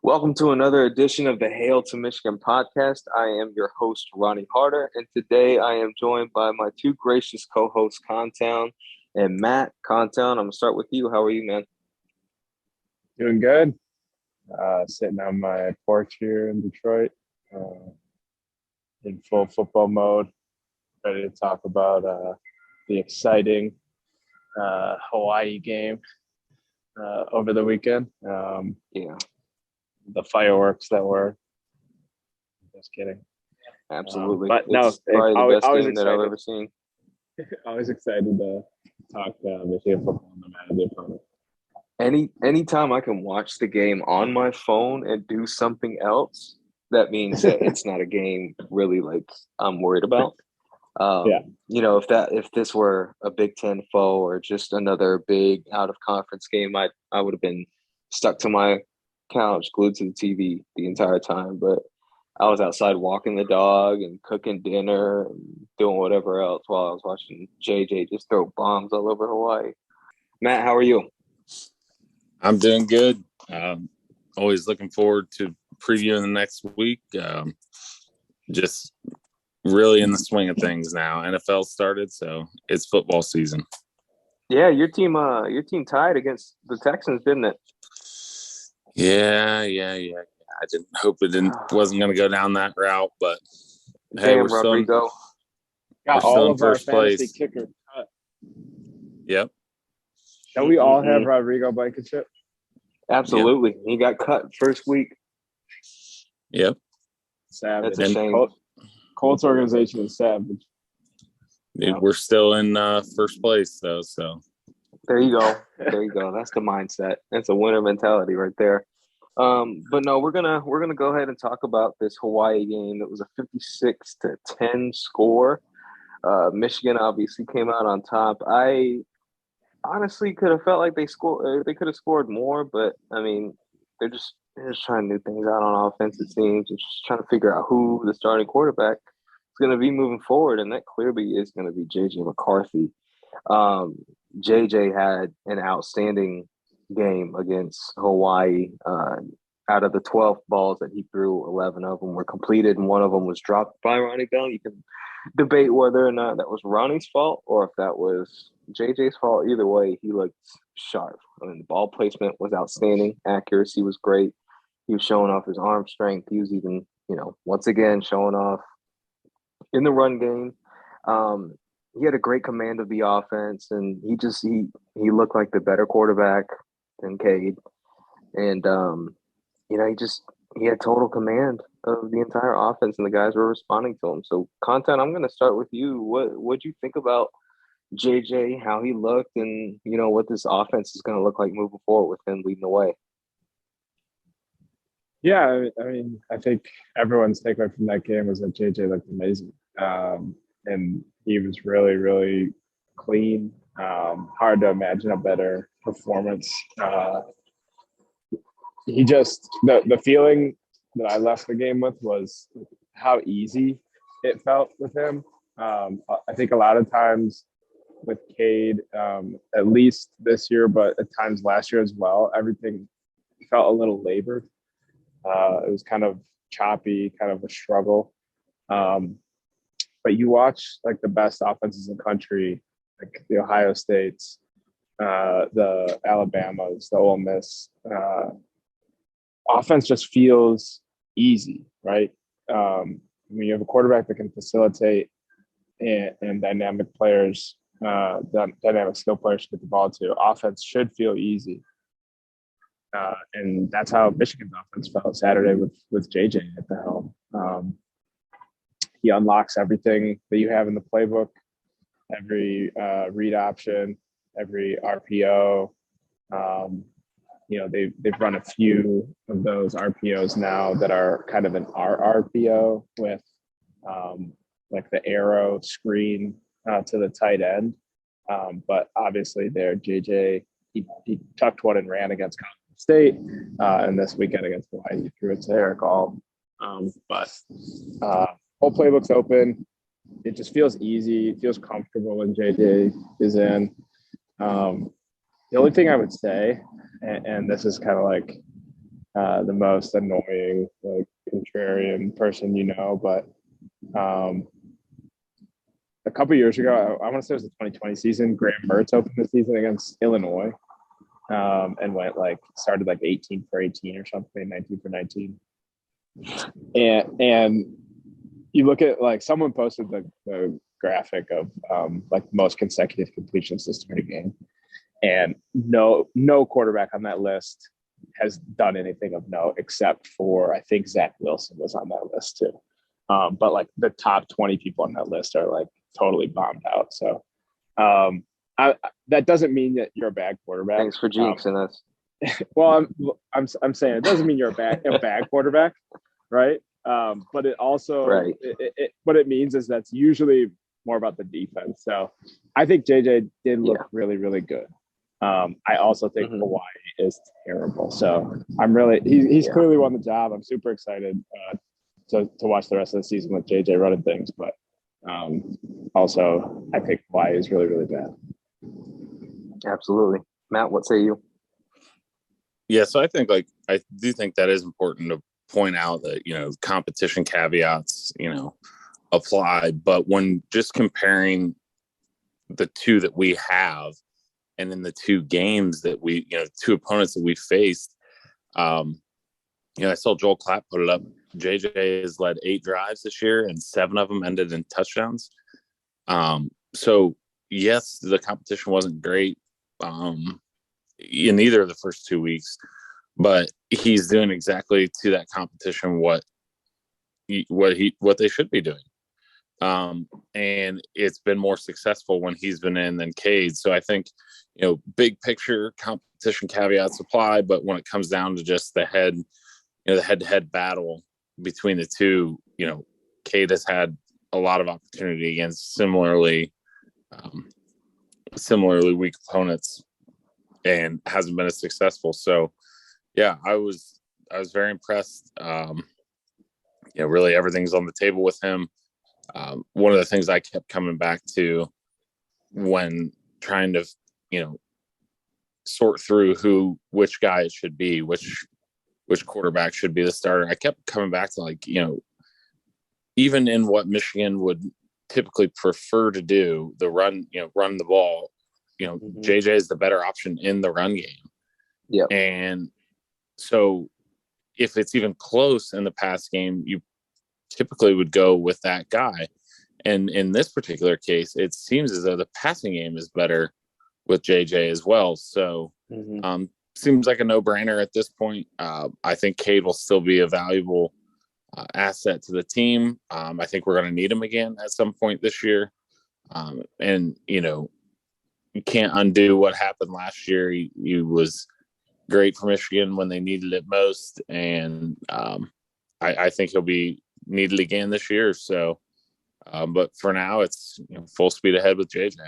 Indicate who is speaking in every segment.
Speaker 1: Welcome to another edition of the Hail to Michigan podcast. I am your host, Ronnie Harder, and today I am joined by my two gracious co-hosts, Contown and Matt. Contown, I'm going to start with you. How are you, man?
Speaker 2: Doing good. Sitting on my porch here in Detroit, in full football mode, ready to talk about the exciting Hawaii game over the weekend.
Speaker 1: Yeah,
Speaker 2: The fireworks that were. Just kidding.
Speaker 1: absolutely.
Speaker 2: But no,
Speaker 1: it's probably the best
Speaker 2: always
Speaker 1: game that I've
Speaker 2: excited.
Speaker 1: ever seen.
Speaker 2: Always excited to talk Michigan football no matter the opponent.
Speaker 1: Anytime I can watch the game on my phone and do something else, that means that it's not a game really like I'm worried about.
Speaker 2: Yeah.
Speaker 1: If this were a Big Ten foe or just another big out of conference game, I would have been stuck to my couch, glued to the TV the entire time. But I was outside walking the dog and cooking dinner and doing whatever else while I was watching JJ just throw bombs all over Hawaii. Matt, how are you?
Speaker 3: I'm doing good. Always looking forward to previewing the next week. Just really in the swing of things now. NFL started, so it's football season.
Speaker 1: Yeah, your team tied against the Texans, didn't it?
Speaker 3: Yeah. I didn't hope wasn't going to go down that route, but hey,
Speaker 1: Damn, Rodrigo.
Speaker 2: Got
Speaker 3: still
Speaker 2: all
Speaker 3: in
Speaker 2: of our
Speaker 3: first
Speaker 2: fantasy
Speaker 3: place.
Speaker 2: kicker cut.
Speaker 3: Yep.
Speaker 2: Don't we all have Rodrigo Blankenship?
Speaker 1: Absolutely. Yep. He got cut first week.
Speaker 3: Yep.
Speaker 2: Savage.
Speaker 1: That's a shame.
Speaker 2: Colts organization is savage.
Speaker 3: Dude, we're still in first place though, so
Speaker 1: there you go. That's the mindset. That's a winner mentality right there. But no, we're gonna go ahead and talk about this Hawaii game. It was a 56-10 score. Michigan obviously came out on top. I honestly could have felt like they could have scored more, but I mean, they're just trying new things out on offense. It seems, and just trying to figure out who the starting quarterback is going to be moving forward, and that clearly is going to be JJ McCarthy. JJ had an outstanding game against Hawaii. Out of the 12 balls that he threw, 11 of them were completed, and one of them was dropped by Ronnie Bell. You can debate whether or not that was Ronnie's fault or if that was JJ's fault. Either way, he looked sharp. I mean, the ball placement was outstanding. Accuracy was great. He was showing off his arm strength. He was even, once again, showing off in the run game. He had a great command of the offense, and he looked like the better quarterback than Cade. And, he had total command of the entire offense, and the guys were responding to him. So, Content, I'm going to start with you. What'd you think about JJ, how he looked, and, what this offense is going to look like moving forward with him leading the way?
Speaker 2: Yeah, I mean, I think everyone's takeaway from that game was that JJ looked amazing. And he was really, really clean. Hard to imagine a better performance. The feeling that I left the game with was how easy it felt with him. I think a lot of times with Cade, at least this year, but at times last year as well, everything felt a little labored. It was kind of choppy, kind of a struggle. But you watch like the best offenses in the country, like the Ohio States, the Alabamas, the Ole Miss. Offense just feels easy, right? When you have a quarterback that can facilitate and dynamic players, dynamic skill players to get the ball to, offense should feel easy. And that's how Michigan's offense felt Saturday with JJ at the helm. He unlocks everything that you have in the playbook, every read option, every RPO. They've run a few of those RPOs now that are kind of an RPO with like the arrow screen to the tight end. But obviously there, JJ, he tucked one and ran against Contown State, and this weekend against Hawaii, he threw it to Eric All. But whole playbook's open. It just feels easy. It feels comfortable when JJ is in. The only thing I would say, and this is kind of like the most annoying, like, contrarian person, but a couple of years ago, I want to say it was the 2020 season, Graham Mertz opened the season against Illinois, and started 18 for 18 or something, 19 for 19. And you look at, someone posted the graphic of the most consecutive completions this in a game, and no quarterback on that list has done anything of note except for, I think, Zach Wilson was on that list too. But the top 20 people on that list are totally bombed out. So that doesn't mean that you're a bad quarterback.
Speaker 1: Thanks for jinxing us.
Speaker 2: Well, I'm saying it doesn't mean you're a bad quarterback, right? But it also,
Speaker 1: right.
Speaker 2: What it means is that's usually more about the defense. So I think JJ did look really, really good. I also think Hawaii is terrible. So he's clearly won the job. I'm super excited to watch the rest of the season with JJ running things. But also, I think Hawaii is really, really bad.
Speaker 1: Absolutely. Matt, what say you?
Speaker 3: Yeah, so I think I do think that is important to point out that, competition caveats, apply. But when just comparing the two that we have, and in the two games that we, two opponents that we faced, I saw Joel Klatt put it up. JJ has led 8 drives this year, and 7 of them ended in touchdowns. So yes, the competition wasn't great in either of the first 2 weeks, but he's doing exactly to that competition what they should be doing. And it's been more successful when he's been in than Cade. So I think, big picture competition caveats apply, but when it comes down to just the head-to-head battle between the two, Cade has had a lot of opportunity against similarly weak opponents and hasn't been as successful. So yeah, I was very impressed. Really everything's on the table with him. One of the things I kept coming back to when trying to, sort through which guy it should be, which quarterback should be the starter, I kept coming back to even in what Michigan would typically prefer to do, the run the ball, JJ is the better option in the run game.
Speaker 1: Yeah.
Speaker 3: And so if it's even close in the pass game, you typically would go with that guy. And in this particular case, it seems as though the passing game is better with JJ as well. So seems like a no-brainer at this point. I think Cade will still be a valuable asset to the team. I think we're going to need him again at some point this year. And, you can't undo what happened last year. He was great for Michigan when they needed it most. And I think he'll be needed again this year. So, but for now, it's full speed ahead with JJ.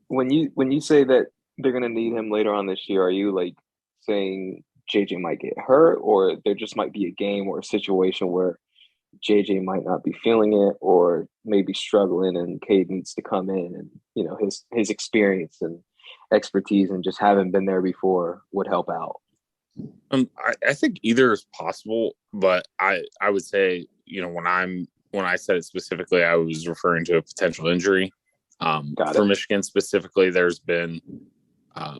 Speaker 1: When you say that they're going to need him later on this year, are you saying JJ might get hurt, or there just might be a game or a situation where JJ might not be feeling it, or maybe struggling, and Cade needs to come in and his experience and expertise and just having been there before would help out?
Speaker 3: I think either is possible, but I would say when I said it specifically, I was referring to a potential injury. For Michigan specifically, there's been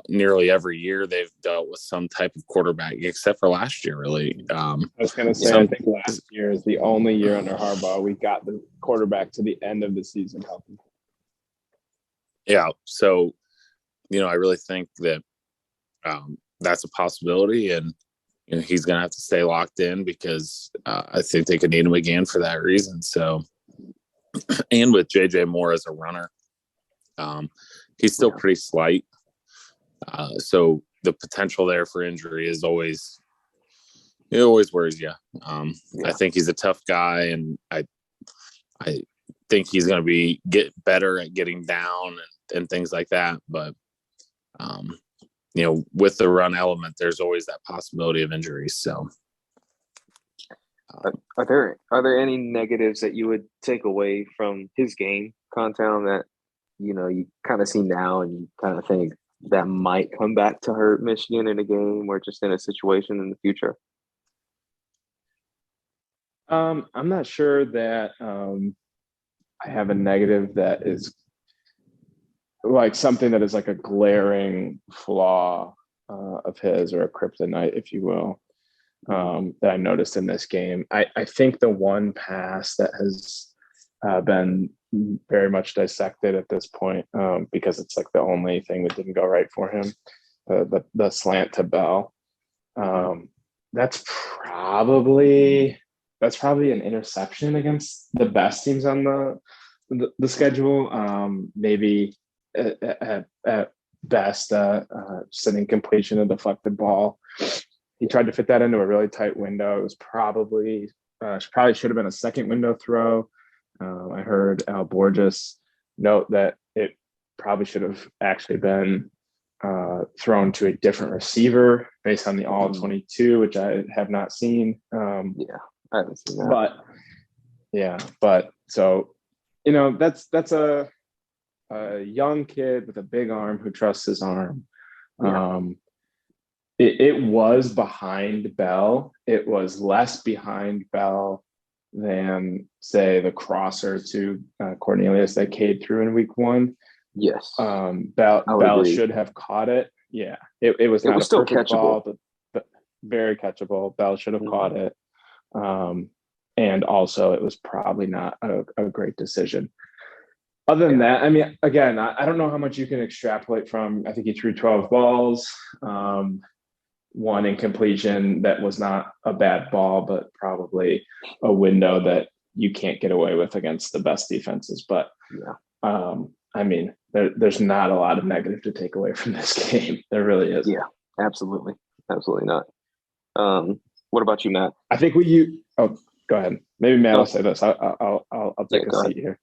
Speaker 3: nearly every year they've dealt with some type of quarterback, except for last year, really.
Speaker 2: I was going to say, I think last year is the only year under Harbaugh we got the quarterback to the end of the season healthy.
Speaker 3: Yeah, so I really think that that's a possibility, and he's going to have to stay locked in because I think they could need him again for that reason. So, and with JJ Moore as a runner, he's still pretty slight. So the potential there for injury is always worries you. I think he's a tough guy, and I think he's going to get better at getting down and things like that. But, with the run element, there's always that possibility of injuries. So
Speaker 1: are there any negatives that you would take away from his game, Contown, that, you kind of see now and you kind of think, that might come back to hurt Michigan in a game or just in a situation in the future?
Speaker 2: I'm not sure that I have a negative that is like something that is like a glaring flaw of his, or a kryptonite, if you will, that I noticed in this game. I think the one pass that has been very much dissected at this point, because it's like the only thing that didn't go right for him, the slant to Bell. That's probably an interception against the best teams on the schedule. Maybe at best, just an incompletion, a deflected ball. He tried to fit that into a really tight window. It was probably should have been a second window throw. I heard Al Borges note that it probably should have actually been thrown to a different receiver based on the all 22, which I have not seen.
Speaker 1: I haven't seen that.
Speaker 2: But so, that's a young kid with a big arm who trusts his arm. It was behind Bell. It was less behind Bell than, say, the crosser to Cornelius that Cade threw in week 1.
Speaker 1: Yes.
Speaker 2: Bell should have caught it. Yeah. It was not a
Speaker 1: still
Speaker 2: perfect
Speaker 1: catchable
Speaker 2: ball, but very catchable. Bell should have caught it. And also it was probably not a great decision. Other than that, I mean, again, I don't know how much you can extrapolate from. I think he threw 12 balls, one incompletion that was not a bad ball, but probably a window that you can't get away with against the best defenses. But I mean, there's not a lot of negative to take away from this game. There really is.
Speaker 1: Yeah, absolutely not. What about you, Matt?
Speaker 2: I think go ahead. Maybe Matt will say this. I'll take a seat here.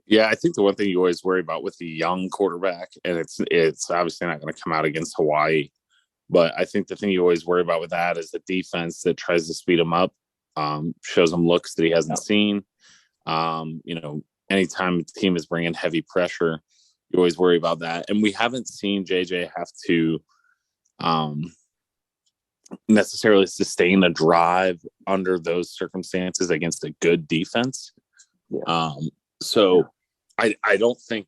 Speaker 3: Yeah, I think the one thing you always worry about with the young quarterback, and it's obviously not going to come out against Hawaii, but I think the thing you always worry about with that is the defense that tries to speed him up, shows him looks that he hasn't seen. Anytime the team is bringing heavy pressure, you always worry about that. And we haven't seen JJ have to necessarily sustain a drive under those circumstances against a good defense. I don't think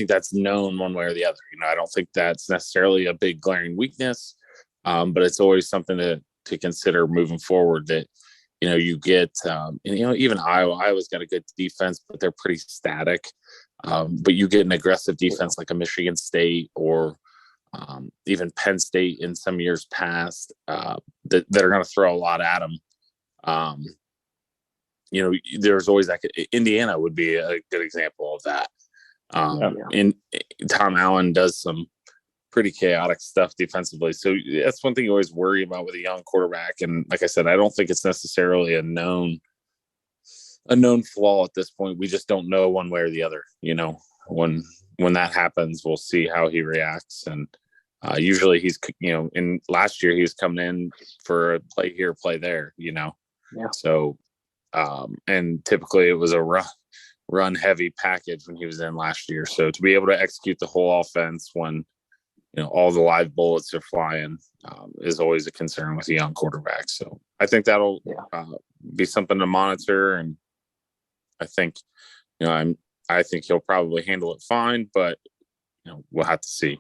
Speaker 3: that's known one way or the other. I don't think that's necessarily a big glaring weakness, but it's always something to consider moving forward. That you get, even Iowa's got a good defense, but they're pretty static. But you get an aggressive defense like a Michigan State or even Penn State in some years past that are going to throw a lot at them. There's always Indiana would be a good example of that. And Tom Allen does some pretty chaotic stuff defensively. So that's one thing you always worry about with a young quarterback. And like I said, I don't think it's necessarily a known flaw at this point. We just don't know one way or the other. When that happens, we'll see how he reacts. And usually he's, in last year, he was coming in for a play here, play there, So, and typically it was a run heavy package when he was in last year. So to be able to execute the whole offense when, all the live bullets are flying is always a concern with a young quarterback. So I think that'll be something to monitor. And I think, I think he'll probably handle it fine, but, we'll have to see.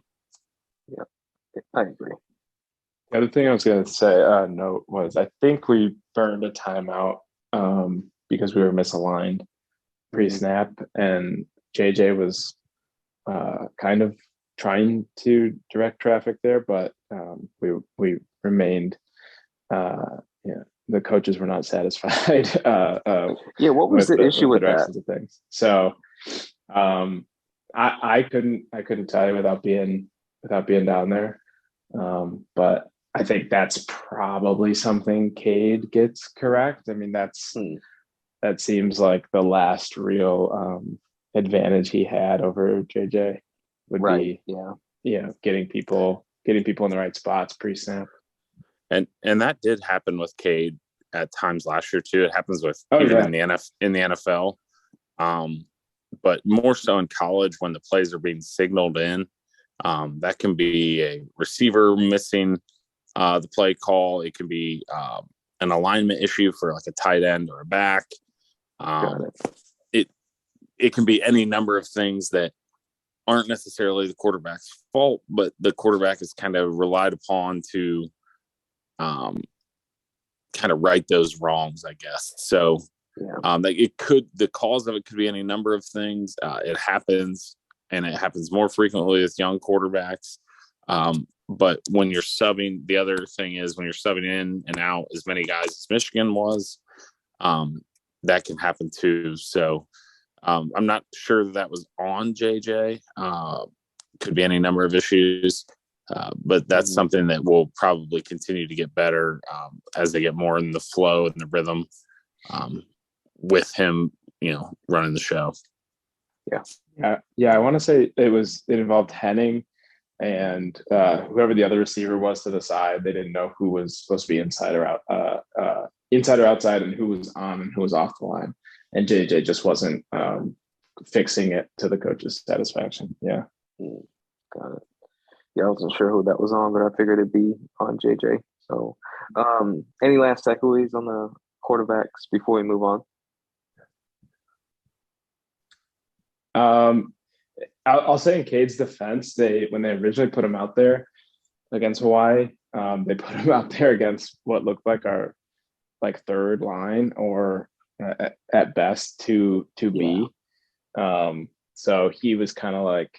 Speaker 1: Yeah, I agree.
Speaker 2: The other thing I was going to say, note was I think we burned a timeout because we were misaligned pre-snap, and JJ was kind of trying to direct traffic there, but we remained. The coaches were not satisfied.
Speaker 1: What was the issue with that?
Speaker 2: Of things. So I couldn't tell you without being down there. But I think that's probably something Cade gets correct. I mean, that seems like the last real advantage he had over JJ would be, getting people in the right spots pre-snap.
Speaker 3: And that did happen with Cade at times last year too. It happens with in the NFL, but more so in college when the plays are being signaled in. That can be a receiver missing the play call. It can be an alignment issue for like a tight end or a back. It can be any number of things that aren't necessarily the quarterback's fault, but the quarterback is kind of relied upon to kind of right those wrongs, I guess. So the cause of it could be any number of things. It happens, and it happens more frequently with young quarterbacks. But when you're subbing, the other thing is when you're subbing in and out as many guys as Michigan was, that can happen too. So I'm not sure that was on JJ. Could be any number of issues. But that's something that will probably continue to get better as they get more in the flow and the rhythm with him, running the show.
Speaker 2: Yeah. I want to say it involved Henning and whoever the other receiver was to the side. They didn't know who was supposed to be inside or outside, and who was on and who was off the line. And JJ just wasn't fixing it to the coach's satisfaction. Yeah.
Speaker 1: Got it. Yeah, I wasn't sure who that was on, but I figured it'd be on JJ. So, any last takeaways on the quarterbacks before we move on?
Speaker 2: I'll say in Cade's defense, when they originally put him out there against Hawaii, they put him out there against what looked like our third line or at best 2B. So he was kind of like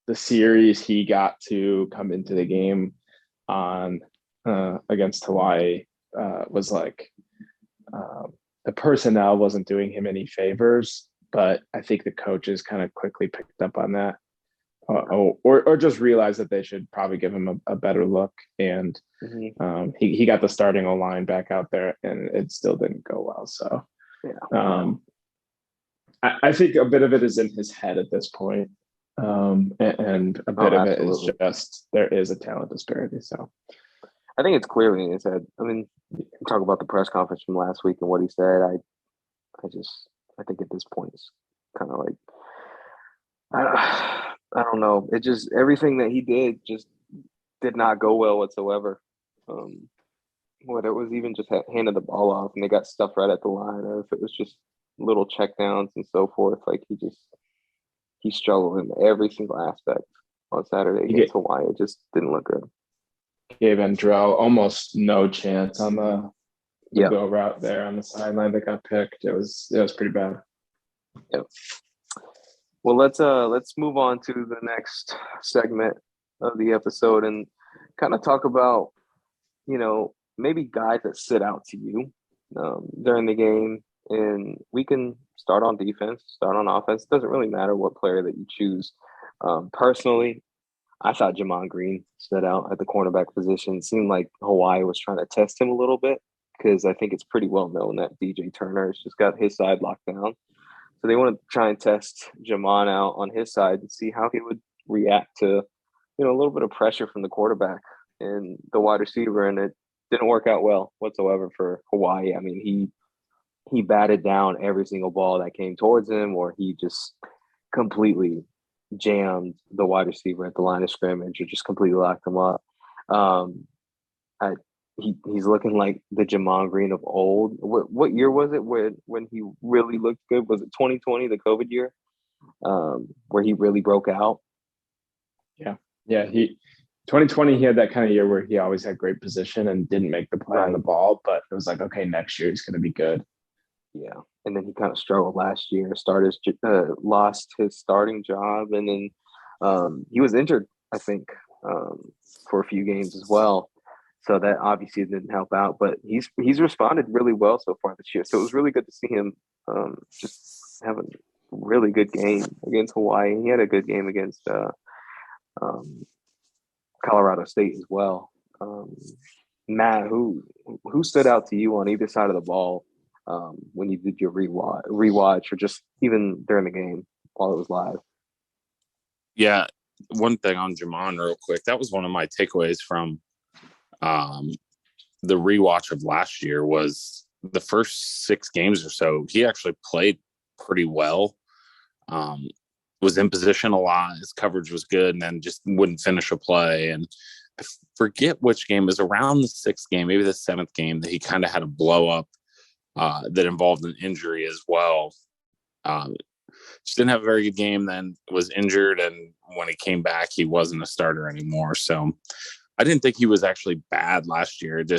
Speaker 2: the series he got to come into the game on against Hawaii was like the personnel wasn't doing him any favors, but I think the coaches kind of quickly picked up on that or just realized that they should probably give him a better look. And he got the starting O-line back out there, and it still didn't go well. So I think a bit of it is in his head at this point. And a bit of it is just there is a talent disparity. So
Speaker 1: I think it's clearly in his head. I mean, talk about the press conference from last week and what he said. I think at this point it's kind of like I don't know. It just everything that he did just did not go well whatsoever. Whether it was even just handed the ball off and they got stuff right at the line, or if it was just little checkdowns and so forth, like he struggled in every single aspect on Saturday against Hawaii. It just didn't look good.
Speaker 2: Gave Andrell almost no chance on the go route there on the sideline that got picked. It was pretty bad.
Speaker 1: Yep. Well, let's move on to the next segment of the episode and kind of talk about, maybe guys that sit out to you during the game. And we can start on defense, start on offense. It doesn't really matter what player that you choose. Personally, I thought Jamon Green stood out at the cornerback position. It seemed like Hawaii was trying to test him a little bit because I think it's pretty well known that DJ Turner has just got his side locked down. So they want to try and test Jamon out on his side and see how he would react to, a little bit of pressure from the quarterback and the wide receiver. And it didn't work out well whatsoever for Hawaii. I mean, he batted down every single ball that came towards him, or he just completely jammed the wide receiver at the line of scrimmage or just completely locked him up. He's looking like the Jamon Green of old. What year was it when he really looked good? Was it 2020, the COVID year, where he really broke out?
Speaker 2: Yeah. 2020, he had that kind of year where he always had great position and didn't make the play on the ball, but it was like, okay, next year he's going to be good.
Speaker 1: Yeah, and then he kind of struggled last year. Lost his starting job, and then he was injured, I think, for a few games as well. So that obviously didn't help out. But he's responded really well so far this year. So it was really good to see him just have a really good game against Hawaii. He had a good game against Colorado State as well. Matt, who stood out to you on either side of the ball when you did your rewatch or just even during the game while it was live?
Speaker 3: Yeah, one thing on Jamon real quick. That was one of my takeaways from the rewatch of last year was the first 6 games or so, he actually played pretty well. was in position a lot. His coverage was good, and then just wouldn't finish a play. And I forget which game. It was around the 6th game, maybe the 7th game, that he kind of had a blow up that involved an injury as well. Just didn't have a very good game, then was injured, and when he came back, he wasn't a starter anymore. So I didn't think he was actually bad last year. It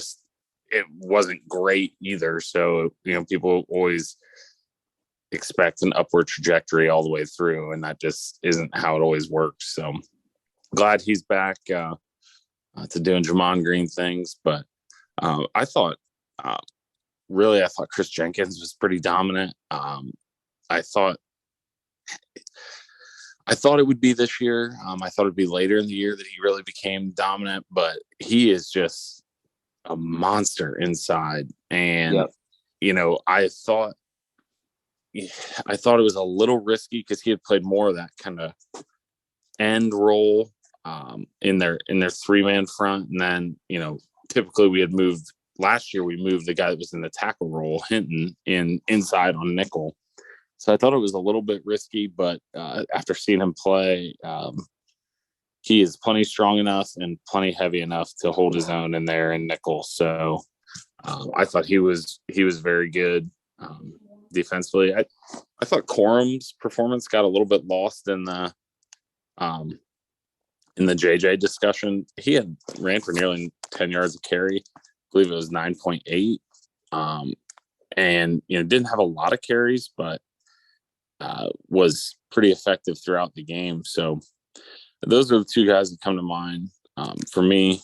Speaker 3: wasn't great either. So, people always expect an upward trajectory all the way through, and that just isn't how it always works. So glad he's back to doing Jamon Green things. But I thought Chris Jenkins was pretty dominant. I thought it would be this year. I thought it'd be later in the year that he really became dominant, but he is just a monster inside. And, I thought it was a little risky because he had played more of that kind of end role in their 3-man front. And then, typically we moved the guy that was in the tackle role, Hinton, inside on nickel. So I thought it was a little bit risky, but after seeing him play, he is plenty strong enough and plenty heavy enough to hold his own in there in nickel. So I thought he was very good defensively. I thought Corum's performance got a little bit lost in the JJ discussion. He ran for nearly 10 yards of carry. I believe it was 9.8. And didn't have a lot of carries, but was pretty effective throughout the game. So those are the two guys that come to mind for me.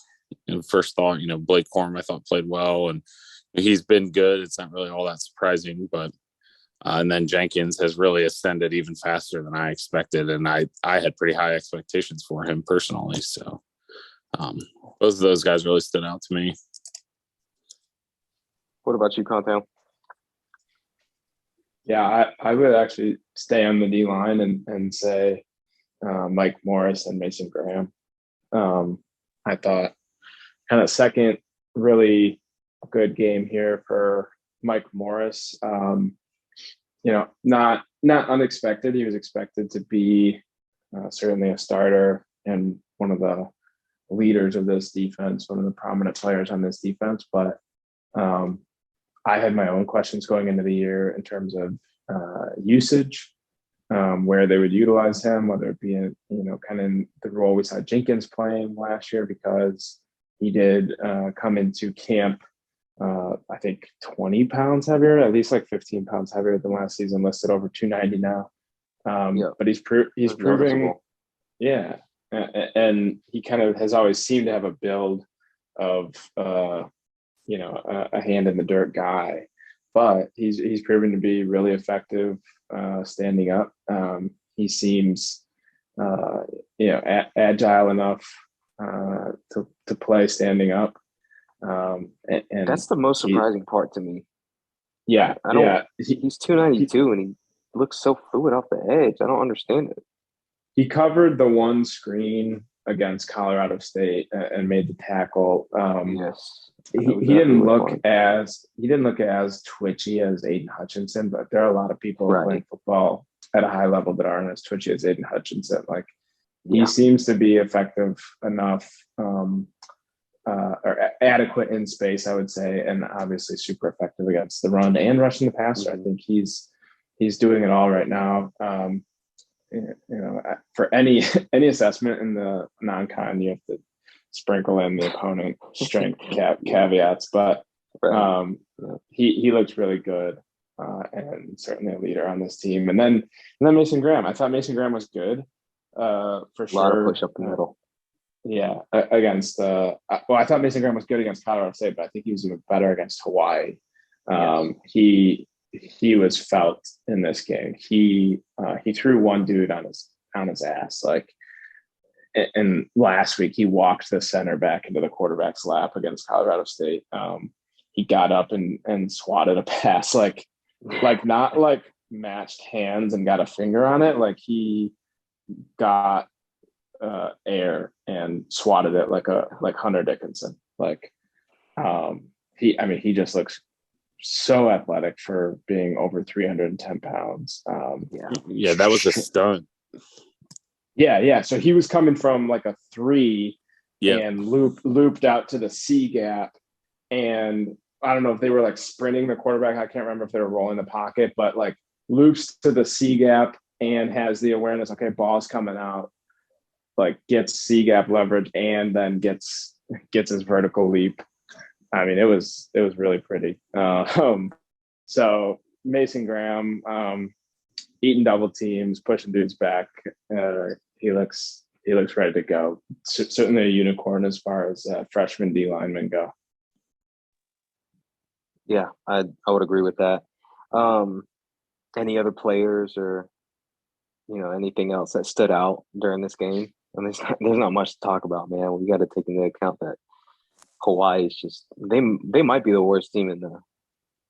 Speaker 3: First thought, Blake Corum I thought played well, and he's been good. It's not really all that surprising, but and then Jenkins has really ascended even faster than I expected, and I had pretty high expectations for him personally. So both of those guys really stood out to me.
Speaker 1: What about you, Contown?
Speaker 2: Yeah, I would actually stay on the D line and say Mike Morris and Mason Graham. I thought kind of second really good game here for Mike Morris. Not unexpected. He was expected to be certainly a starter and one of the leaders of this defense, one of the prominent players on this defense. But I had my own questions going into the year in terms of usage, where they would utilize him, whether it be kind of in the role we saw Jenkins playing last year, because he did come into camp, I think 20 pounds heavier, at least like 15 pounds heavier than last season, listed over 290 now. But he's proving, yeah, and he kind of has always seemed to have a build of a hand in the dirt guy, but he's proven to be really effective standing up. He seems agile enough to play standing up. And
Speaker 1: that's the most surprising part to me.
Speaker 2: Yeah,
Speaker 1: he's 292 and he looks so fluid off the edge. I don't understand it.
Speaker 2: He covered the one screen against Colorado State and made the tackle.
Speaker 1: Yes,
Speaker 2: he didn't look as twitchy as Aiden Hutchinson, but there are a lot of people playing football at a high level that aren't as twitchy as Aiden Hutchinson. He seems to be effective enough, or adequate in space, I would say, and obviously super effective against the run and rushing the passer. I think he's doing it all right now. For any assessment in the non-con, you have to sprinkle in the opponent strength caveats, but he looks really good and certainly a leader on this team. And then Mason Graham. I thought Mason Graham was good for sure. A lot of
Speaker 1: push up the middle.
Speaker 2: Yeah, against I thought Mason Graham was good against Colorado State, but I think he was even better against Hawaii. He was felt in this game. He threw one dude on his ass. And last week he walked the center back into the quarterback's lap against Colorado State. He got up and swatted a pass, not like matched hands and got a finger on it. He got air and swatted it like Hunter Dickinson. He just looks so athletic for being over 310 pounds.
Speaker 3: That was a stunt.
Speaker 2: Yeah. So he was coming from like a 3
Speaker 3: Yep.
Speaker 2: and looped out to the C gap. And I don't know if they were like sprinting the quarterback. I can't remember if they were rolling the pocket, but like loops to the C gap and has the awareness, okay, ball's coming out, like gets C gap leverage and then gets his vertical leap. I mean, it was really pretty. So Mason Graham, eating double teams, pushing dudes back. He looks ready to go. Certainly a unicorn as far as freshman D linemen go.
Speaker 1: Yeah, I would agree with that. Any other players or anything else that stood out during this game? I mean, there's not much to talk about, man. We got to take into account that Hawaii is just they might be the worst team in the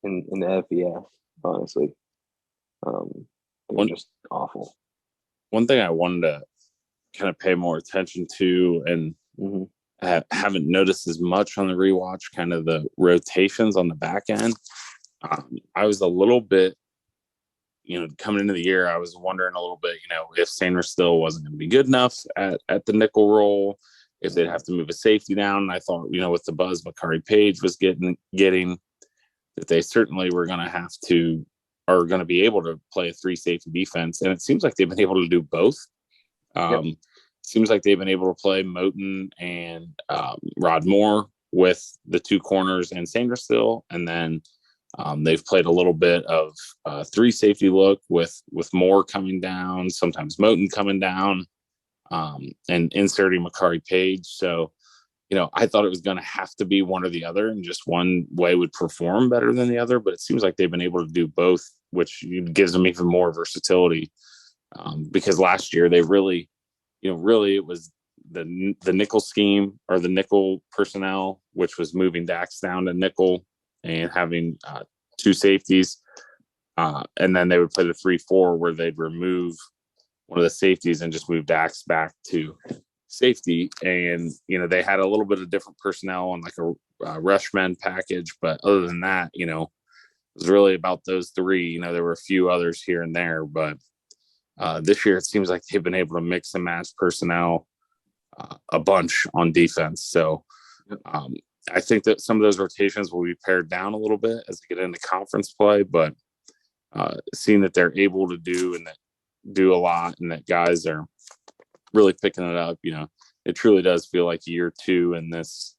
Speaker 1: FBS, honestly. They're just awful.
Speaker 3: One thing I wanted to kind of pay more attention to, and I haven't noticed as much on the rewatch, kind of the rotations on the back end. I was a little bit, coming into the year, I was wondering a little bit, if Sanders still wasn't going to be good enough at the nickel role, if they'd have to move a safety down. And I thought, with the buzz Makari Page was getting that they certainly were going to be able to play a 3 safety defense. And it seems like they've been able to do both. Seems like they've been able to play Moten and Rod Moore with the 2 corners and Sanders still. And then they've played a little bit of 3 safety look with Moore coming down, sometimes Moten coming down, and inserting Makari Page. So, I thought it was going to have to be one or the other, and just one way would perform better than the other. But it seems like they've been able to do both, which gives them even more versatility. Because last year they really it was the nickel scheme or the nickel personnel, which was moving Dax down to nickel and having 2 safeties. And then they would play the 3-4 where they'd remove one of the safeties and just move Dax back to safety. And, they had a little bit of different personnel on like a rushman package. But other than that, it was really about those 3. There were a few others here and there, but this year it seems like they've been able to mix and match personnel a bunch on defense. So I think that some of those rotations will be pared down a little bit as they get into conference play, but seeing that they're able to do a lot and that guys are really picking it up, it truly does feel like year 2 in this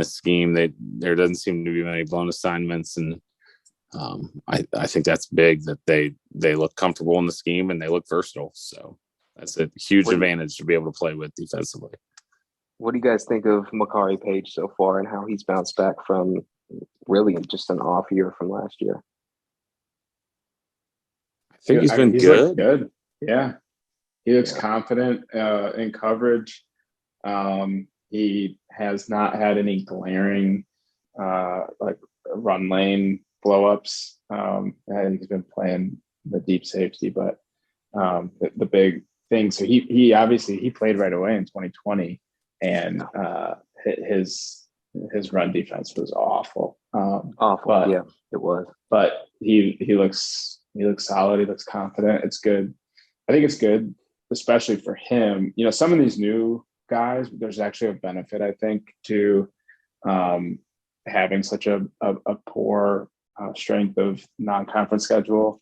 Speaker 3: scheme. There doesn't seem to be many blown assignments, and I think that's big that they look comfortable in the scheme and they look versatile. So that's a huge advantage to be able to play with defensively.
Speaker 1: What do you guys think of Makari Page so far and how he's bounced back from really just an off year from last year?
Speaker 3: I think he's been good.
Speaker 2: Good. Yeah. He looks confident in coverage. He has not had any glaring like run lane blow-ups. I think he's been playing the deep safety, but the big thing. So he obviously played right away in 2020, and his run defense was awful.
Speaker 1: Awful, yeah, it was.
Speaker 2: But he looks solid. He looks confident. It's good. I think it's good, especially for him. Some of these new guys, there's actually a benefit, I think, to having such a poor strength of non-conference schedule.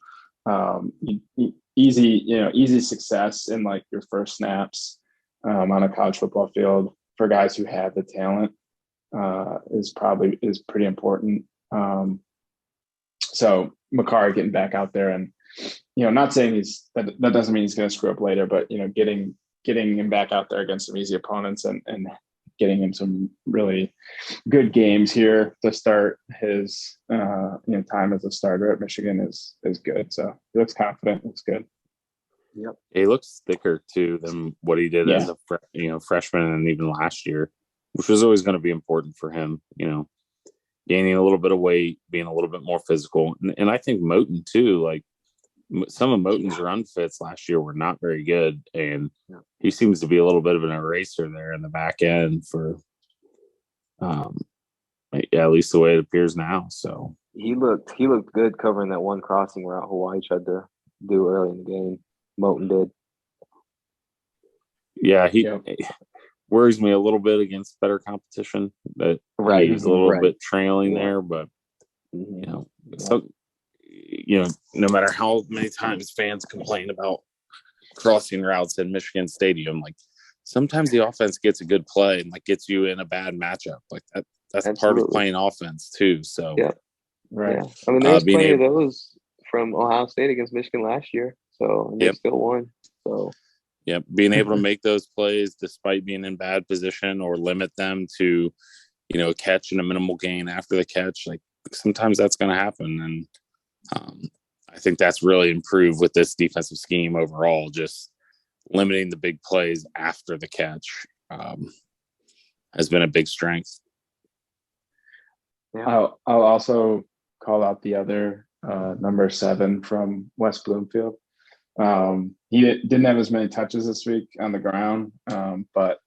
Speaker 2: Easy success in like your first snaps on a college football field for guys who have the talent is pretty important. So Makari getting back out there and, not saying that doesn't mean he's going to screw up later, but, getting him back out there against some easy opponents and getting him some really good games here to start his, time as a starter at Michigan is good. So he looks confident. Looks good.
Speaker 1: Yep.
Speaker 3: He looks thicker too than what he did as a freshman and even last year, which was always going to be important for him, gaining a little bit of weight, being a little bit more physical. And I think Moten too, like some of Moten's run fits last year were not very good. And he seems to be a little bit of an eraser there in the back end for, at least the way it appears now. So
Speaker 1: he looked good covering that one crossing route Hawaii tried to do early in the game. Moten did.
Speaker 3: Yeah, he worries me a little bit against better competition. That he's a little bit trailing there, but so no matter how many times fans complain about crossing routes in Michigan Stadium, like sometimes the offense gets a good play and like gets you in a bad matchup. Like that's part of playing offense too. So
Speaker 1: I mean, there's plenty of those from Ohio State against Michigan last year. So they still won. So
Speaker 3: being able to make those plays despite being in bad position or limit them to, a catch and a minimal gain after the catch, like sometimes that's going to happen. And I think that's really improved with this defensive scheme overall, just limiting the big plays after the catch has been a big strength.
Speaker 2: I'll also call out the other number 7 from West Bloomfield. He didn't have as many touches this week on the ground, but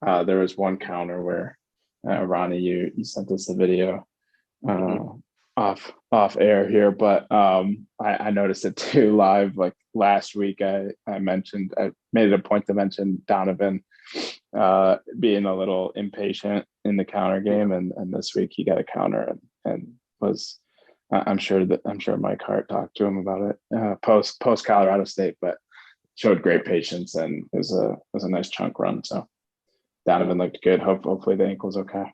Speaker 2: there was one counter where Ronnie, you sent us the video off air here, but I noticed it too live. Like last week, I made it a point to mention Donovan being a little impatient in the counter game, and this week he got a counter and was. I'm sure Mike Hart talked to him about it post Colorado State, but showed great patience and it was a nice chunk run. So Donovan looked good. Hopefully the ankle's okay.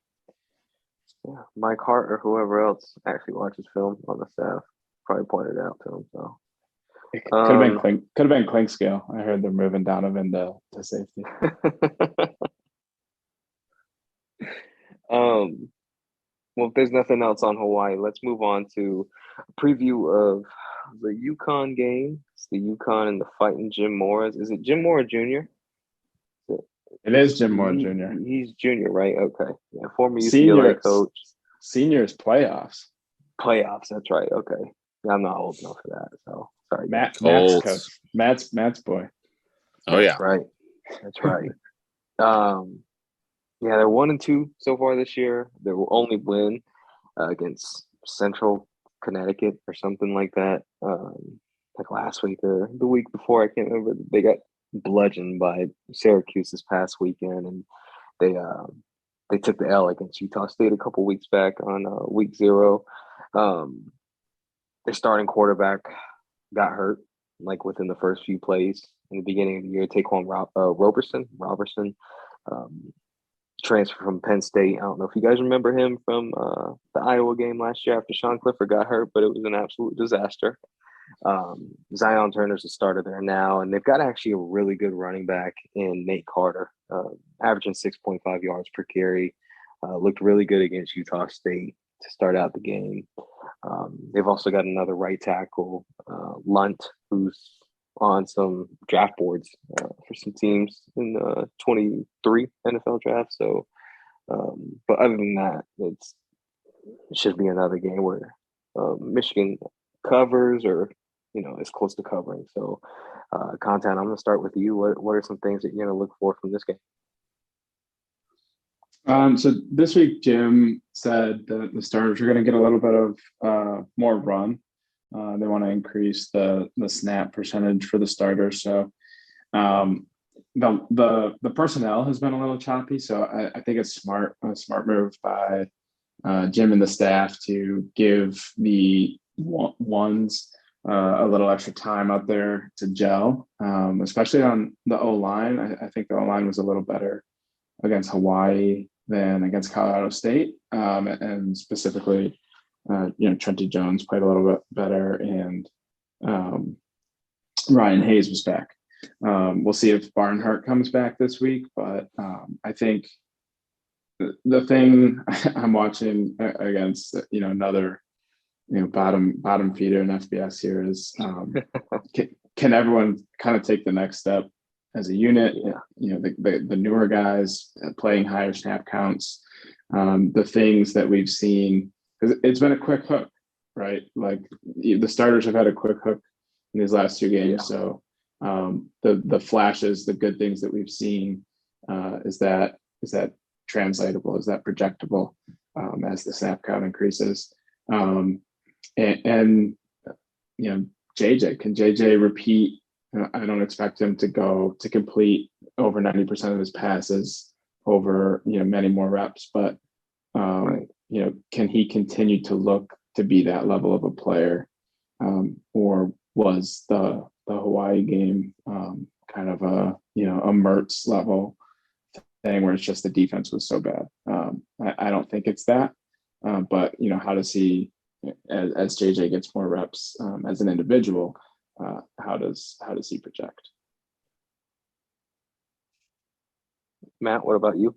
Speaker 1: Yeah, Mike Hart or whoever else actually watches film on the staff probably pointed it out to him. So
Speaker 2: it could have been Clinkscale. I heard they're moving Donovan to safety.
Speaker 1: Well, if there's nothing else on Hawaii, let's move on to a preview of the UConn game. It's the UConn and the Fighting Jim Moores. Is it Jim Moore Jr.?
Speaker 2: It is Jim Moore Jr.
Speaker 1: He's junior, right? Okay. Yeah, former UCLA coach.
Speaker 2: Seniors playoffs.
Speaker 1: That's right. Okay. I'm not old enough for that. So sorry.
Speaker 2: Matt's coach. Matt's boy.
Speaker 3: Oh, yeah.
Speaker 1: That's right. Yeah, they're 1-2 so far this year. Their only win against Central Connecticut or something like that. Like last week or the week before, I can't remember. They got bludgeoned by Syracuse this past weekend, and they took the L against Utah State a couple weeks back on week 0. Their starting quarterback got hurt like within the first few plays in the beginning of the year. Taquan Roberson. Transfer from Penn State. I don't know if you guys remember him from the Iowa game last year after Sean Clifford got hurt, but it was an absolute disaster. Zion Turner's the starter there now, and they've got actually a really good running back in Nate Carter, averaging 6.5 yards per carry. Looked really good against Utah State to start out the game. They've also got another right tackle, Lunt, who's on some draft boards for some teams in the 23 NFL draft. So, but other than that, it should be another game where Michigan covers or, is close to covering. So, Contown, I'm going to start with you. What are some things that you're going to look for from this game?
Speaker 2: So this week, Jim said that the starters are going to get a little bit of more run. They want to increase the snap percentage for the starters. So the personnel has been a little choppy. So I think it's a smart move by Jim and the staff to give the ones a little extra time out there to gel, especially on the O-line. I think the O-line was a little better against Hawaii than against Colorado State, and specifically Trenty Jones played a little bit better, and Ryan Hayes was back. We'll see if Barnhart comes back this week, but I think the thing I'm watching against another bottom feeder in FBS here is can everyone kind of take the next step as a unit? The newer guys playing higher snap counts, the things that we've seen. Because it's been a quick hook, right? Like the starters have had a quick hook in these last 2 games. Yeah. So the flashes, the good things that we've seen, is that translatable? Is that projectable as the snap count increases? And JJ, can JJ repeat? I don't expect him to complete over 90% of his passes over, many more reps. But, can he continue to look to be that level of a player? Or was the Hawaii game kind of a Mertz level thing where it's just the defense was so bad? I don't think it's that. But how does he, as JJ gets more reps as an individual, how does he project?
Speaker 1: Matt, what about you?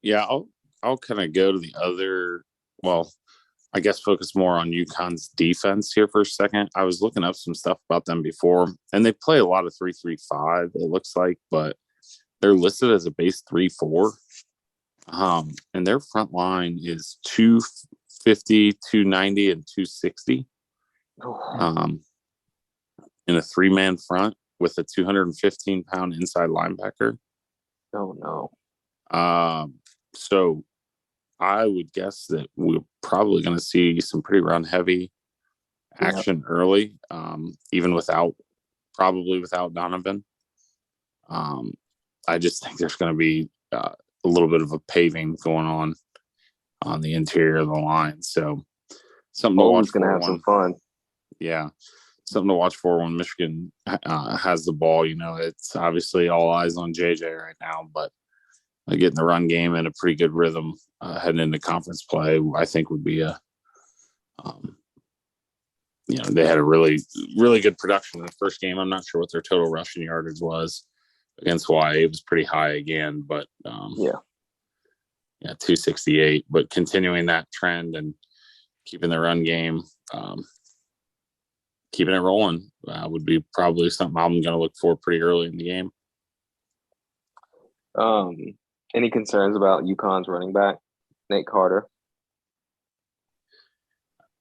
Speaker 3: Yeah, I'll kind of go to the other. Well, I guess focus more on UConn's defense here for a second. I was looking up some stuff about them before, and they play a lot of 3-3-5. It looks like, but they're listed as a base 3-4. And their front line is 250, 290, and 260. In a 3-man front with a 215-pound inside linebacker.
Speaker 1: Oh no.
Speaker 3: So I would guess that we're probably going to see some pretty run-heavy action early, even without Donovan. I just think there's going to be a little bit of a paving going on the interior of the line. So something to watch for.
Speaker 1: Going to have some fun.
Speaker 3: Yeah. Something to watch for when Michigan has the ball. It's obviously all eyes on JJ right now, but getting the run game in a pretty good rhythm heading into conference play, I think would be they had a really, really good production in the first game. I'm not sure what their total rushing yardage was against Hawaii. It was pretty high again, but 268. But continuing that trend and keeping the run game, keeping it rolling would be probably something I'm going to look for pretty early in the game.
Speaker 1: Any concerns about UConn's running back, Nate Carter?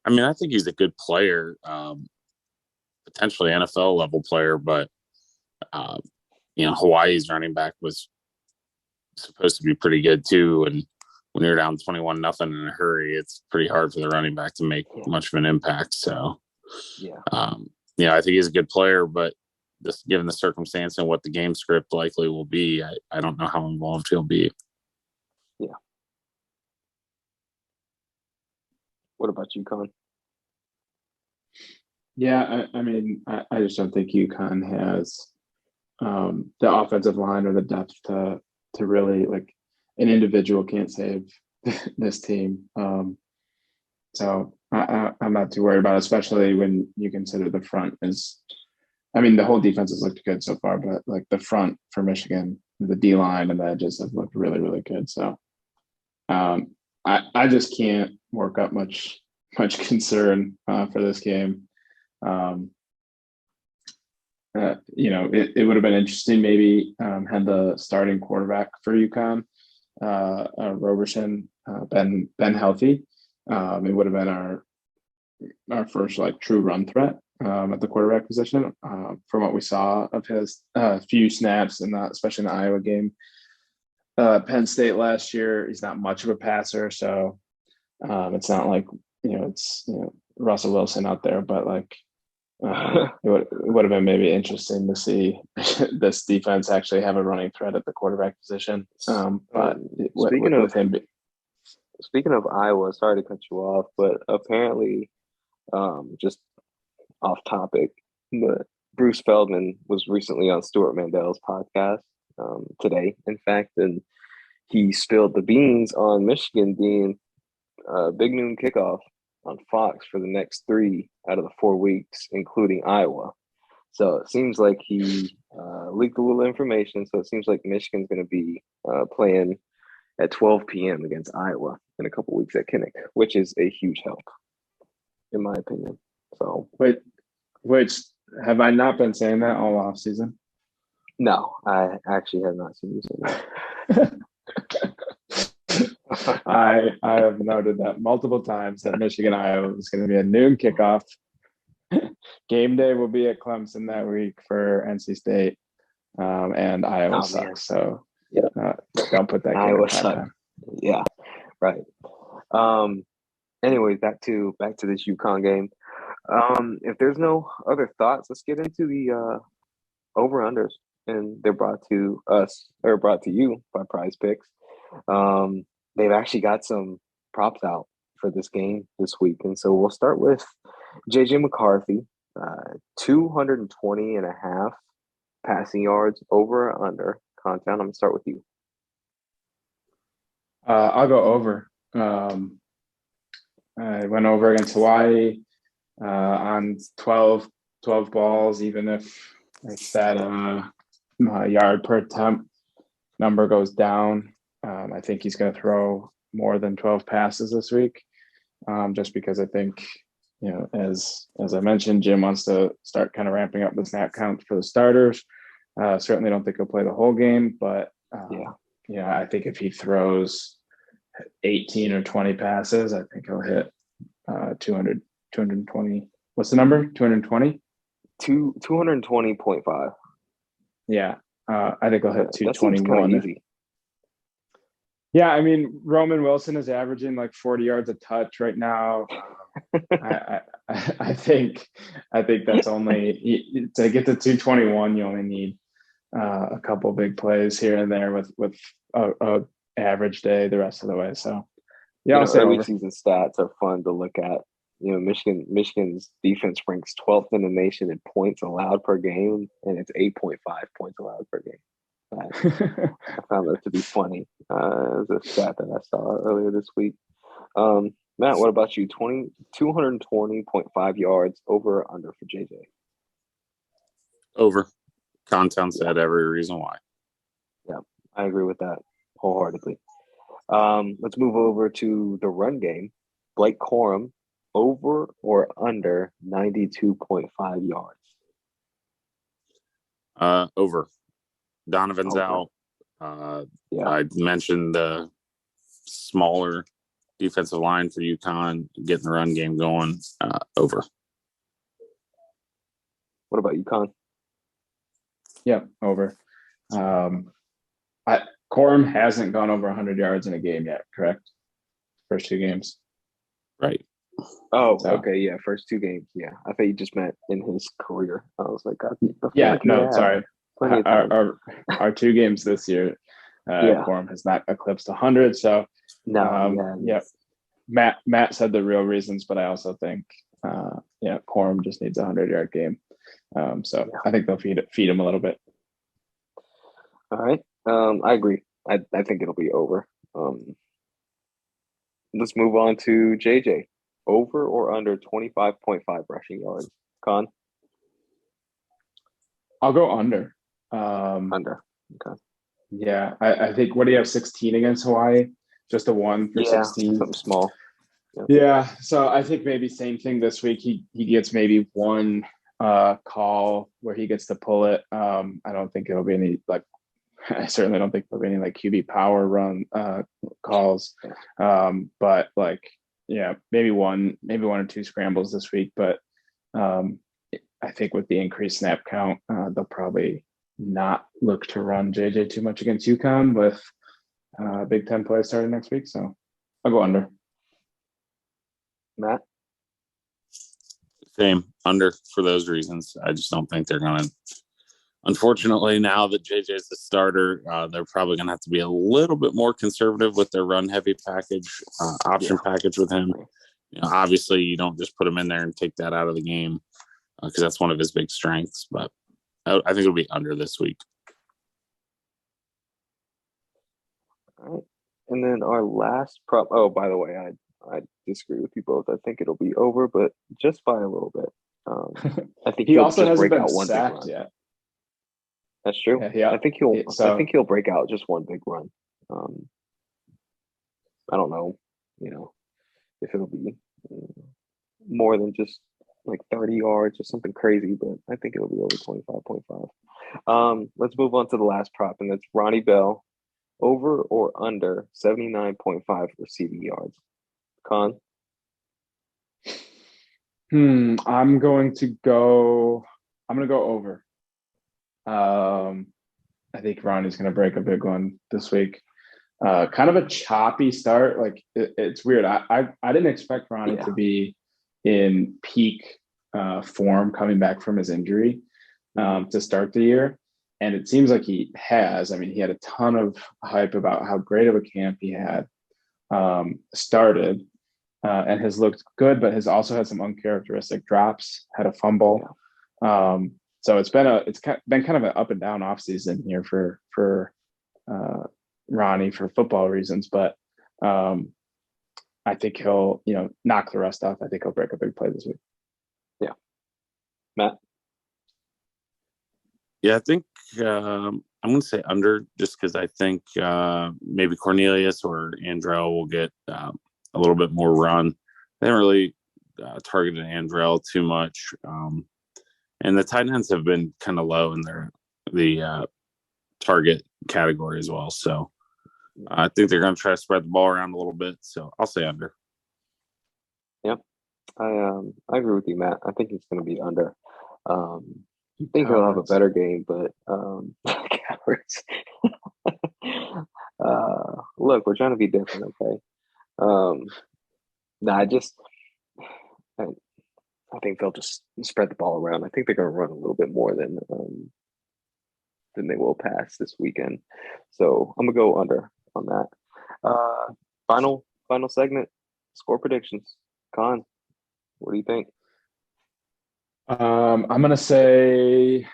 Speaker 3: I mean, I think he's a good player, potentially NFL level player, but Hawaii's running back was supposed to be pretty good too. And when you're down 21-0 in a hurry, it's pretty hard for the running back to make much of an impact. So, I think he's a good player, but just given the circumstance and what the game script likely will be, I don't know how involved he'll be.
Speaker 1: Yeah. What about UConn?
Speaker 2: Yeah, I mean, I just don't think UConn has the offensive line or the depth to really, like, an individual can't save this team. So I'm not too worried about it, especially when you consider the front is, I mean, the whole defense has looked good so far, but like the front for Michigan, the D line and the edges have looked really, really good. So I just can't work up much concern for this game. It would have been interesting maybe had the starting quarterback for UConn, Roberson, been healthy. It would have been our first like true run threat at the quarterback position from what we saw of his few snaps, and especially in the Iowa game. Penn State last year, he's not much of a passer, so it's not like it's Russell Wilson out there, but like it would have been maybe interesting to see this defense actually have a running threat at the quarterback position. But
Speaker 1: speaking of Iowa, sorry to cut you off, but apparently, just off topic, but Bruce Feldman was recently on Stuart Mandel's podcast today, in fact, and he spilled the beans on Michigan being big noon kickoff on Fox for the next 3 out of the 4 weeks, including Iowa. So it seems like he leaked a little information. So it seems like Michigan's going to be playing at 12 p.m. against Iowa in a couple weeks at Kinnick, which is a huge help, in my opinion. So
Speaker 2: wait, have I not been saying that all off season?
Speaker 1: No, I actually have not seen you say that.
Speaker 2: I have noted that multiple times that Michigan Iowa is going to be a noon kickoff. Game day will be at Clemson that week for NC State, and Iowa sucks. So don't put that
Speaker 1: Iowa sucks. Yeah, right. Anyways, back to this UConn game. If there's no other thoughts, let's get into the over-unders. and they're brought to us or brought to you by Prize Picks. They've actually got some props out for this game this week, and so we'll start with JJ McCarthy, 220 and a half passing yards over or under. Contown, I'm gonna start with you.
Speaker 2: I'll go over. I went over against Hawaii on 12 balls, even if that yard per attempt number goes down. I think he's going to throw more than 12 passes this week, just because I think, as I mentioned, Jim wants to start kind of ramping up the snap count for the starters. Certainly don't think he'll play the whole game, but I think if he throws 18 or 20 passes, I think he'll hit 220. What's the number? 220?
Speaker 1: 220.5.
Speaker 2: Yeah. I think he'll hit 221.
Speaker 1: Easy.
Speaker 2: Yeah, I mean, Roman Wilson is averaging like 40 yards a touch right now. I think that's only to get to 221. You only need a couple big plays here and there with a average day the rest of the way. So yeah, I'll say
Speaker 1: early
Speaker 2: over.
Speaker 1: Season stats are fun to look at. Michigan's defense ranks 12th in the nation in points allowed per game, and it's 8.5 points allowed per game. I found that to be funny. It was a stat that I saw earlier this week. Matt, what about you? 220.5 yards over or under for JJ?
Speaker 3: Over. Contown said every reason why.
Speaker 1: Yeah, I agree with that wholeheartedly. Let's move over to the run game. Blake Corum, over or under 92.5 yards?
Speaker 3: Over. Donovan's out. I mentioned the smaller defensive line for UConn, getting the run game going. Over.
Speaker 1: What about UConn?
Speaker 2: Yeah, over. Corum hasn't gone over 100 yards in a game yet, correct? First two games.
Speaker 3: Right.
Speaker 1: Oh, okay, yeah, first two games. Yeah, I thought you just meant in his career. I was like,
Speaker 2: sorry. Our two games this year, Corum has not eclipsed 100. So Matt said the real reasons, but I also think Corum just needs a 100-yard game. I think they'll feed him a little bit.
Speaker 1: All right, I agree. I think it'll be over. Let's move on to JJ. Over or under 25.5 rushing yards? Con?
Speaker 2: I'll go under.
Speaker 1: Under. Okay.
Speaker 2: Yeah, I think, what do you have, 16 against Hawaii? Just a 1 for 16?
Speaker 1: Something small.
Speaker 2: Yeah, so I think maybe same thing this week. He gets maybe one call where he gets to pull it. I don't think it'll be any, I certainly don't think there'll be any QB power run calls. But maybe one or two scrambles this week. But I think with the increased snap count, they'll probably not look to run JJ too much against UConn with Big Ten play starting next week. So I'll go under.
Speaker 1: Matt?
Speaker 3: Same, under for those reasons. I just don't think they're going to. Unfortunately, now that JJ's the starter, they're probably going to have to be a little bit more conservative with their run-heavy package, option package with him. Obviously, you don't just put him in there and take that out of the game because that's one of his big strengths. But I think it'll be under this week.
Speaker 1: All right. And then our last prop. Oh, by the way, I disagree with you both. I think it'll be over, but just by a little bit. I think
Speaker 2: he also hasn't been sacked yet.
Speaker 1: That's true. Yeah. I think he'll break out just one big run. I don't know, if it'll be more than just 30 yards or something crazy, but I think it'll be over 25.5. Let's move on to the last prop, and that's Ronnie Bell, over or under 79.5 receiving yards. Con?
Speaker 2: I'm going to go over. I think Ronnie's going to break a big one this week. Kind of a choppy start. It's weird. I didn't expect Ronnie to be in peak form coming back from his injury to start the year. And it seems like he has. I mean, he had a ton of hype about how great of a camp he had started and has looked good, but has also had some uncharacteristic drops, had a fumble. So it's been kind of an up and down off season here for Ronnie for football reasons, but I think he'll, knock the rest off. I think he'll break a big play this week.
Speaker 1: Yeah. Matt?
Speaker 3: Yeah, I think I'm going to say under just because I think maybe Cornelius or Andrell will get a little bit more run. They haven't really targeted Andrell too much. And the tight ends have been kind of low in the target category as well. So I think they're going to try to spread the ball around a little bit. So I'll say under.
Speaker 1: Yep. I agree with you, Matt. I think it's going to be under. I think he'll have a better game, but cowards. Look, we're trying to be different, okay? I think they'll just spread the ball around. I think they're going to run a little bit more than they will pass this weekend. So I'm gonna go under on that. Final segment, score predictions. Con, what do you think?
Speaker 2: I'm gonna say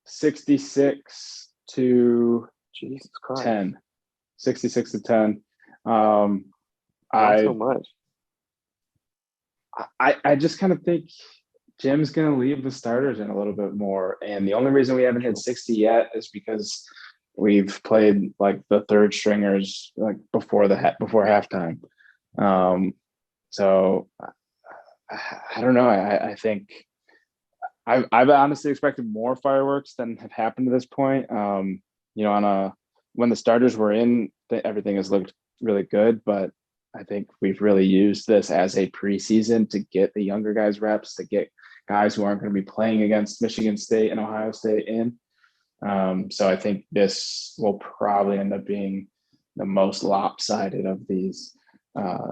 Speaker 2: 66 to
Speaker 1: Jesus Christ.
Speaker 2: 10. 66 to 10.
Speaker 1: Not so much.
Speaker 2: I just kind of think Jim's going to leave the starters in a little bit more. And the only reason we haven't hit 60 yet is because we've played like the third stringers like before halftime. So I don't know. I think I've honestly expected more fireworks than have happened to this point. When the starters were in, everything has looked really good, but I think we've really used this as a preseason to get the younger guys reps, to get guys who aren't going to be playing against Michigan State and Ohio State in. So I think this will probably end up being the most lopsided of these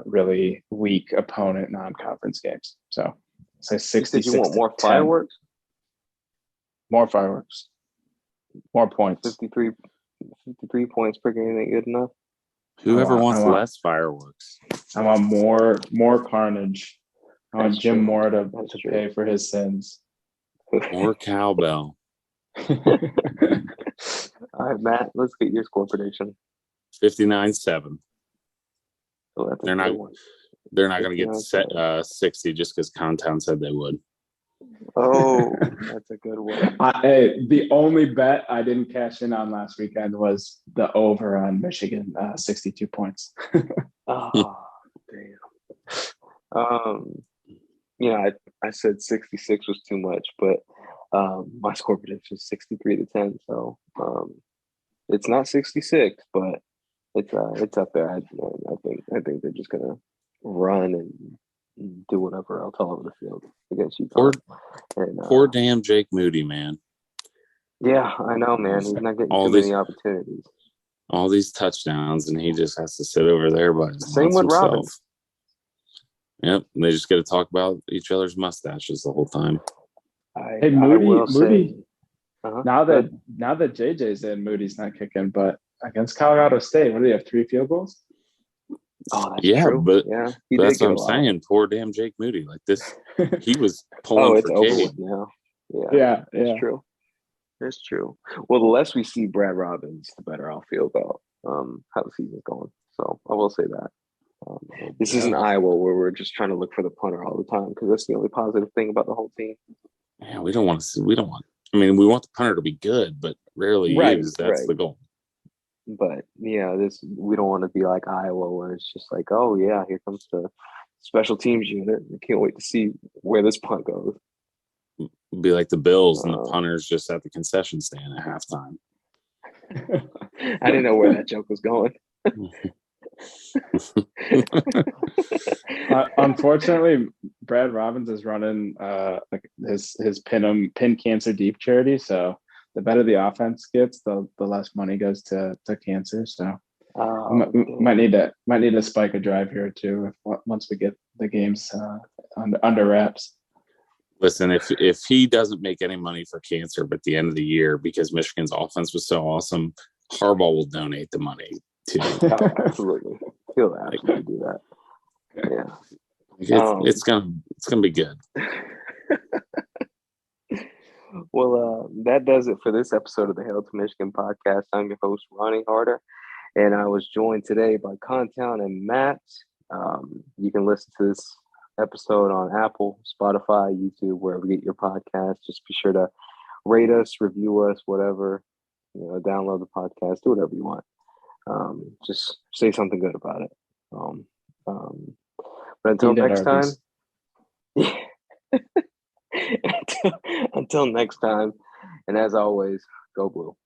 Speaker 2: really weak opponent non-conference games. So say 66.
Speaker 1: You want more fireworks?
Speaker 2: More fireworks. More points.
Speaker 1: 53 points per game ain't good enough.
Speaker 3: Whoever wants less fireworks.
Speaker 2: I want more carnage. I want Jim Moore to pay for his sins.
Speaker 3: More cowbell.
Speaker 1: All right, Matt, let's get your score prediction.
Speaker 3: 59-7.
Speaker 1: So
Speaker 3: they're not going to get 60 just because Contown said they would.
Speaker 1: Oh, that's a good one.
Speaker 2: The only bet I didn't cash in on last weekend was the over on Michigan, 62 points.
Speaker 1: Oh, damn. I said 66 was too much, but my score prediction is 63 to 10. So it's not 66, but it's up there. I think they're just gonna run and do whatever else all over the field against UConn.
Speaker 3: Poor damn Jake Moody, man.
Speaker 1: Yeah, I know, man. He's not getting too many opportunities.
Speaker 3: All these touchdowns, and he just has to sit over there by himself.
Speaker 1: Same with Robbins.
Speaker 3: Yep, and they just got to talk about each other's mustaches the whole time.
Speaker 2: Hey, Moody. Now that JJ's in, Moody's not kicking. But against Colorado State, what do they have? 3 field goals?
Speaker 1: Oh, that's true.
Speaker 3: But that's what I'm saying. Poor damn Jake Moody. Like this, he was pulling for Cade
Speaker 1: now.
Speaker 2: Yeah,
Speaker 1: it's true. It's true. Well, the less we see Brad Robbins, the better I'll feel about how the season's going. So I will say that. This isn't Iowa where we're just trying to look for the punter all the time because that's the only positive thing about the whole team.
Speaker 3: Yeah, we want we want the punter to be good, but rarely is. That's the goal.
Speaker 1: But yeah, we don't want to be like Iowa where it's just like, oh yeah, here comes the special teams unit. I can't wait to see where this punt goes.
Speaker 3: It'd be like the Bills and the punters just at the concession stand at halftime.
Speaker 1: I didn't know where that joke was going.
Speaker 2: Unfortunately, Brad Robbins is running his pin cancer deep charity. So the better the offense gets, the less money goes to cancer. So might need to spike a drive here too once we get the games under wraps.
Speaker 3: Listen, if he doesn't make any money for cancer at the end of the year because Michigan's offense was so awesome, Harbaugh will donate the money to him.
Speaker 1: Oh, absolutely. He'll absolutely do that. Yeah.
Speaker 3: It's gonna be good.
Speaker 1: Well, that does it for this episode of the Hail to Michigan podcast. I'm your host, Ronnie Harder, and I was joined today by Contown and Matt. You can listen to this episode on Apple, Spotify, YouTube, wherever you get your podcast. Just be sure to rate us, review us, whatever. Download the podcast, do whatever you want. Just say something good about it. But until next time, until next time, and as always, go Blue.